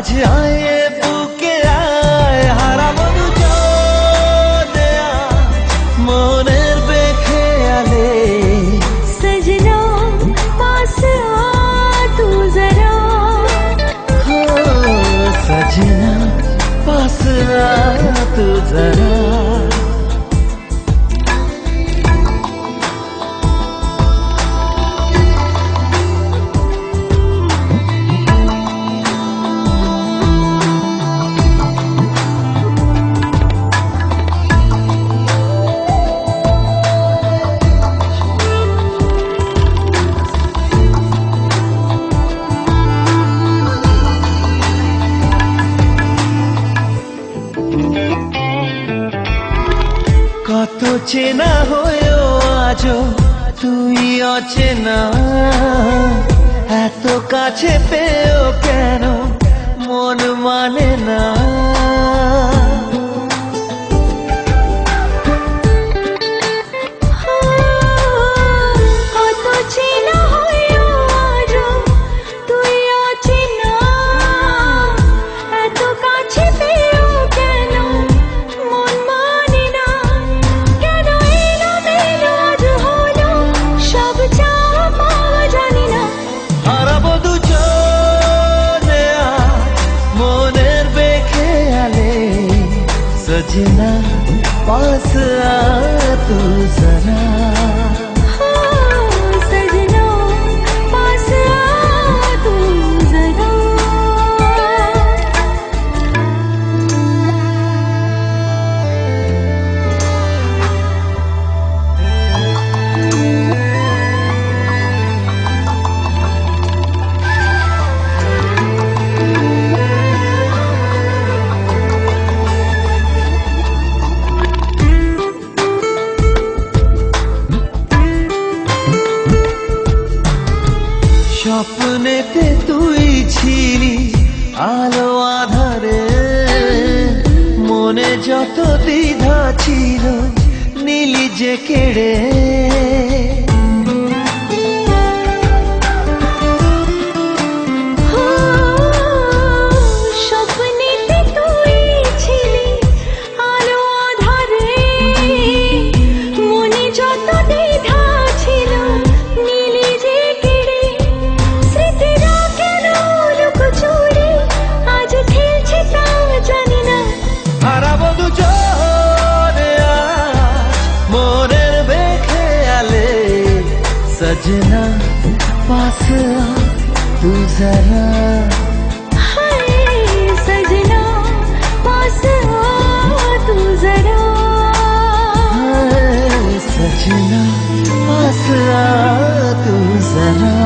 আজ আয়ে বুকে আয় হারাবো দুজনে মনের বেখেয়ালে। सजना पास आ तू जरा, हो सजना पास आ तू जरा। কত চেনা হয়েও আজও তুই অচেনা, এত কাছে পেয়েও কেন মন মানে না। কত চেনা হয়েও আজও তুই অচেনা, এত কাছে পেয়েও কেন মন মানে না। কেন এলোমেলো আজ হলো সব চাওয়া পাওয়া জানি না। হারাবো দুজনে মনের বেখেয়ালে। সजना पास आ तू जरा, सजना पास आ तू जरा। স্বপ্নেতে তুই ছিলি আলো আধারে, মনে যত দ্বিধা ছিল নীলি যে কেড়ে। স্বপ্নেতে তুই ছিলি আলো আধারে, মনে যত দ্বিধা ছিল নীলি যে কেড়ে। স্মৃতিরা কেন লুকোচুরি আজ খেলছে তা জানি না। হারাবো দুজনে মনের বেখেয়ালে। সजना पास आ तू जरा, सजना पास आ तू जरा। सजना पास आ तू जरा।